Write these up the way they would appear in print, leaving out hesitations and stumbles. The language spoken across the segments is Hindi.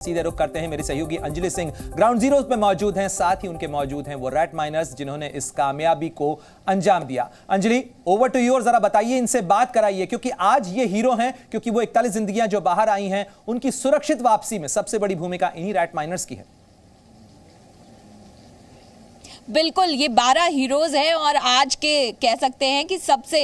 सीधे रुख करते हैं, मेरे सहयोगी अंजलि सिंह ग्राउंड जीरो पे मौजूद हैं, साथ ही उनके मौजूद हैं वो रैट माइनर्स जिन्होंने इस कामयाबी को अंजाम दिया। अंजलि, ओवर टू यू और जरा बताइए, इनसे बात कराइए, क्योंकि आज ये हीरो हैं, क्योंकि वो 41 जिंदगियां जो बाहर आई हैं उनकी सुरक्षित वापसी में सबसे बड़ी भूमिका इन्हीं रैट माइनर्स की है। बिल्कुल, ये 12 हीरोज हैं और आज के कह सकते हैं कि सबसे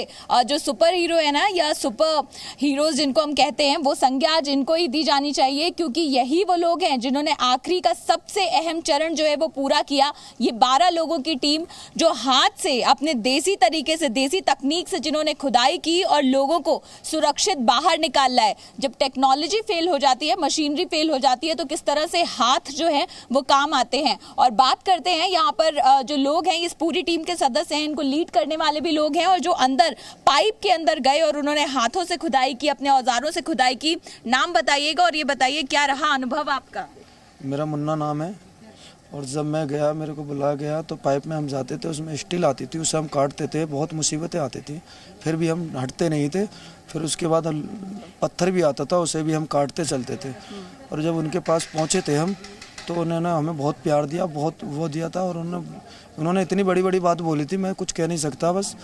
जो सुपर हीरो है ना, या सुपर हीरोज जिनको हम कहते हैं, वो संज्ञा आज इनको ही दी जानी चाहिए, क्योंकि यही वो लोग हैं जिन्होंने आखिरी का सबसे अहम चरण जो है वो पूरा किया। ये 12 लोगों की टीम जो हाथ से अपने देसी तरीके से, देसी तकनीक से जिन्होंने खुदाई की और लोगों को सुरक्षित बाहर निकाला है। जब टेक्नोलॉजी फेल हो जाती है, मशीनरी फेल हो जाती है, तो किस तरह से हाथ जो है वो काम आते हैं। और बात करते हैं यहाँ पर जो लोग हैं, इस पूरी टीम के सदस्य हैं, इनको लीड करने वाले भी लोग हैं, और जो अंदर पाइप के अंदर गए और उन्होंने हाथों से खुदाई की, अपने औजारों से खुदाई की। नाम बताइएगा और ये बताइए क्या रहा अनुभव आपका। मेरा मुन्ना नाम है, और जब मैं गया, मेरे को बुलाया गया, तो पाइप में हम जाते थे, उसमें स्टील आती थी, उसे हम काटते थे, बहुत मुसीबतें आती थी, फिर भी हम हटते नहीं थे। फिर उसके बाद पत्थर भी आता था, उसे भी हम काटते चलते थे। और जब उनके पास पहुँचे थे हम, तो उन्होंने हमें बहुत प्यार दिया, बहुत वो दिया था, और उन्होंने इतनी बड़ी बड़ी बात बोली थी, मैं कुछ कह नहीं सकता। बस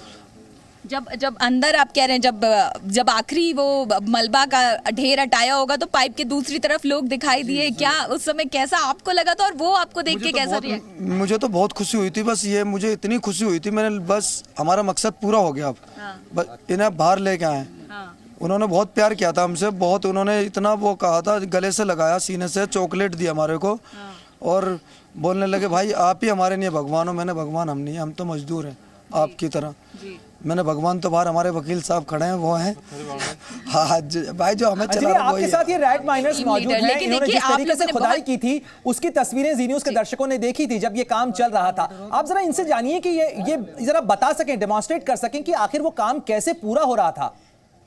जब अंदर आप कह रहे हैं, जब आखिरी वो मलबा का ढेर हटाया होगा, तो पाइप के दूसरी तरफ लोग दिखाई दिए, क्या उस समय कैसा आपको लगा था और वो आपको देख के कैसा रिएक्ट? मुझे तो बहुत खुशी हुई थी। बस ये मुझे इतनी खुशी हुई थी, मैंने बस हमारा मकसद पूरा हो गया। अब इन्हें बाहर लेके आए। उन्होंने बहुत प्यार किया था हमसे, बहुत उन्होंने इतना वो कहा था, गले से लगाया, सीने से चॉकलेट दी हमारे को, और बोलने लगे भाई आप ही हमारे लिए भगवान हो। मैंने भगवान हम नहीं, हम तो मजदूर हैं आपकी तरह। मैंने भगवान तो बाहर हमारे वकील साहब खड़े हैं, वो हैं। हाँ भाई, जो हमें चला रहा आपके साथ ये रैट माइनर्स मौजूद हैं, इन्होंने जिस तरीके से खुदाई की थी उसकी तस्वीरें जी न्यूज़ के दर्शकों ने देखी थी जब ये काम चल रहा था। आप जरा इनसे जानिए कि ये जरा बता सकें, डेमोन्स्ट्रेट कर सकें कि आखिर वो काम कैसे पूरा हो रहा था,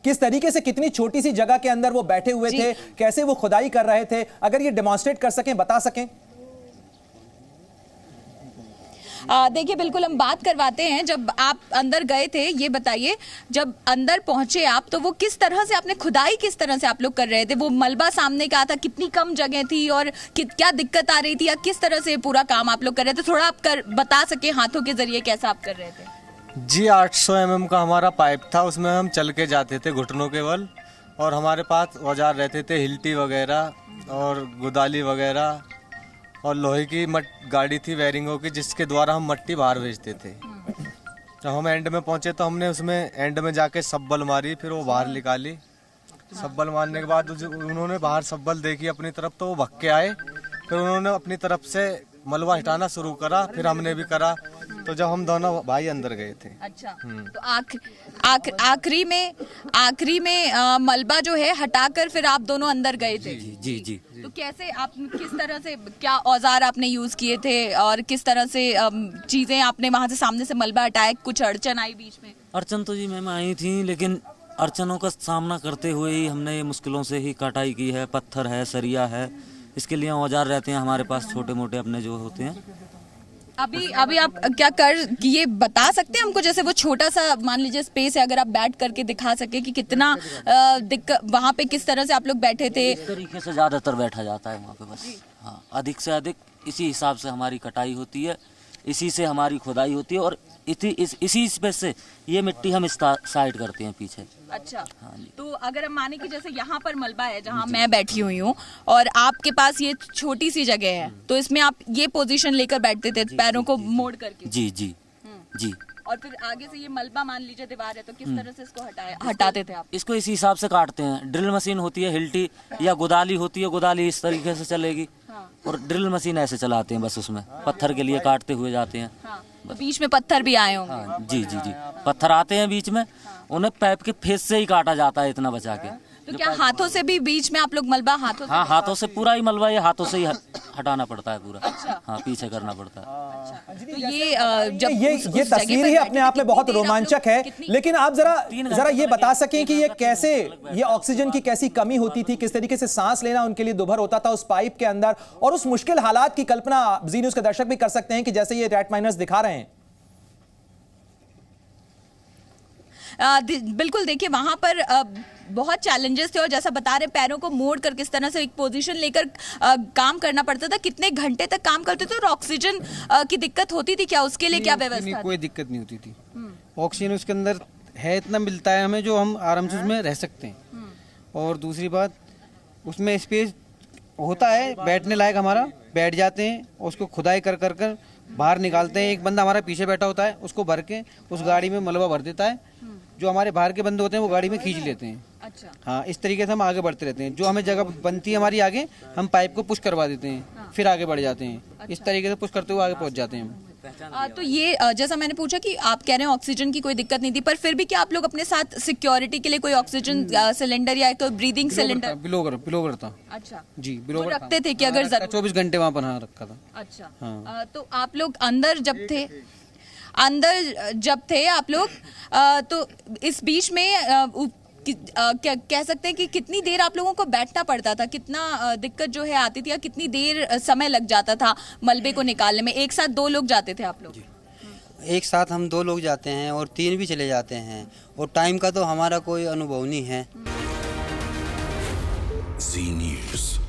किस तरीके से, कितनी छोटी सी जगह के अंदर वो बैठे हुए थे, कैसे वो खुदाई कर रहे थे, अगर ये डेमोन्स्ट्रेट कर सकें, बता सकें। देखिए, बिल्कुल हम बात करवाते हैं। जब आप अंदर गए थे, ये बताइए, जब अंदर पहुंचे आप, तो वो किस तरह से आपने खुदाई, किस तरह से आप लोग कर रहे थे? वो मलबा सामने का था, कितनी कम जगह थी और क्या दिक्कत आ रही थी, या किस तरह से पूरा काम आप लोग कर रहे थे? थोड़ा आप बता सके हाथों के जरिए कैसा आप कर रहे थे? जी, 800 mm का हमारा पाइप था, उसमें हम चल के जाते थे घुटनों के बल, और हमारे पास औजार रहते थे, हिल्टी वगैरह और गुदाली वगैरह, और लोहे की गाड़ी थी वेरिंगों की, जिसके द्वारा हम मट्टी बाहर भेजते थे। जब हम एंड में पहुंचे तो हमने उसमें एंड में जाके सब्बल मारी, फिर वो बाहर निकाली। सब्बल मारने के बाद उन्होंने बाहर सब्बल देखी अपनी तरफ, तो वो भग के आए, फिर उन्होंने अपनी तरफ से मलबा हटाना शुरू करा, फिर हमने भी करा। तो जब हम दोनों भाई अंदर गए थे। अच्छा, तो आखिरी में मलबा जो है हटाकर फिर आप दोनों अंदर गए थे? जी। तो कैसे, आप किस तरह से, क्या औजार आपने यूज किए थे और किस तरह से चीजें आपने वहां से सामने से मलबा हटाया? कुछ अड़चन आई बीच में? अड़चन तो जी मैम आई थी, लेकिन अड़चनों का सामना करते हुए ही हमने मुश्किलों से ही कटाई की है। पत्थर है, सरिया है, इसके लिए औजार रहते हैं हमारे पास, छोटे मोटे अपने जो होते हैं। अभी आप क्या कर, ये बता सकते हैं हमको, जैसे वो छोटा सा मान लीजिए स्पेस है, अगर आप बैठ करके दिखा सके कि कितना दिक्कत वहाँ पे, किस तरह से आप लोग बैठे थे? इस तरीके से ज्यादातर बैठा जाता है वहाँ पे, बस। हाँ, अधिक से अधिक इसी हिसाब से हमारी कटाई होती है, इसी से हमारी खुदाई होती है, और इसी स्पेस से ये मिट्टी हम इस साइड करते हैं पीछे। अच्छा, हाँ जी। तो अगर हम माने कि जैसे यहाँ पर मलबा है जहाँ मैं बैठी हुई हूँ, और आपके पास ये छोटी सी जगह है, तो इसमें आप ये पोजीशन लेकर बैठते थे, पैरों को मोड़ करके? जी जी जी। और फिर आगे से ये मलबा मान लीजिए दीवार है, तो किस तरह से इसको हटाते थे आप? इसको इसी हिसाब से काटते हैं। ड्रिल मशीन होती है, हिल्टी या गुदाली होती है, गुदाली इस तरीके से चलेगी, और ड्रिल मशीन ऐसे चलाते हैं, बस उसमें पत्थर के लिए काटते हुए जाते हैं। तो बीच में पत्थर भी आए होंगे? हाँ, जी, पत्थर आते हैं बीच में, उन्हें पाइप के फेस से ही काटा जाता है, इतना बचा के। तो क्या हाथों से भी बीच में आप लोग मलबा हाथों से? हाँ, हाथों से पूरा ही मलबा ये हाथों से ही हटाना पड़ता है पूरा। अच्छा। हाँ, पीछे करना पड़ता है। तो ये तस्वीर ही अपने आप में बहुत रोमांचक है, लेकिन आप जरा ये बता सकें कि ये कैसे, ये ऑक्सीजन की कैसी कमी होती थी, किस तरीके से सांस लेना उनके लिए दुभर होता था उस पाइप के अंदर, और उस मुश्किल हालात की कल्पना जी न्यूज़ के दर्शक भी कर सकते हैं कि जैसे ये रैट माइनर्स दिखा रहे हैं। बिल्कुल, देखिए वहां पर बहुत चैलेंजेस थे और जैसा बता रहे पैरों को मोड़ कर किस तरह से एक पोजीशन लेकर काम करना पड़ता था, कितने घंटे तक काम करते थे और ऑक्सीजन की दिक्कत होती थी क्या, उसके लिए क्या व्यवस्था? कोई दिक्कत नहीं होती थी। ऑक्सीजन उसके अंदर है, इतना मिलता है हमें जो हम आराम से उसमें रह सकते हैं। और दूसरी बात, उसमें स्पेस होता है बैठने लायक, हमारा बैठ जाते हैं, उसको खुदाई कर कर कर बाहर निकालते हैं। एक बंदा हमारा पीछे बैठा होता है, उसको भर के उस गाड़ी में मलबा भर देता है। जो हमारे बाहर के बंदे होते हैं वो गाड़ी में खींच लेते हैं। अच्छा। हाँ, इस तरीके से हम आगे बढ़ते रहते हैं। जो हमें जगह बनती है हमारी आगे, हम पाइप को पुश करवा देते हैं, फिर आगे बढ़ जाते हैं। इस तरीके से पुश करते हुए आगे पहुंच जाते हैं हम। तो ये जैसा मैंने पूछा कि आप कह रहे हैं ऑक्सीजन की कोई दिक्कत नहीं थी, पर फिर भी क्या आप लोग अपने साथ सिक्योरिटी के लिए कोई ऑक्सीजन सिलेंडर या कोई ब्रीदिंग सिलेंडर? बिलोवर था। अच्छा जी, वो बिलोवर रखते थे कि अगर 24 घंटे वहाँ पर हाँ रखा था। अच्छा। हाँ। तो आप लोग अंदर जब थे आप लोग, तो इस बीच में क्या कह सकते हैं कि कितनी देर आप लोगों को बैठना पड़ता था, कितना दिक्कत जो है आती थी या कितनी देर समय लग जाता था मलबे को निकालने में? एक साथ 2 लोग जाते थे आप लोग? एक साथ हम 2 लोग जाते हैं और 3 भी चले जाते हैं, और टाइम का तो हमारा कोई अनुभव नहीं है। जी न्यूज़।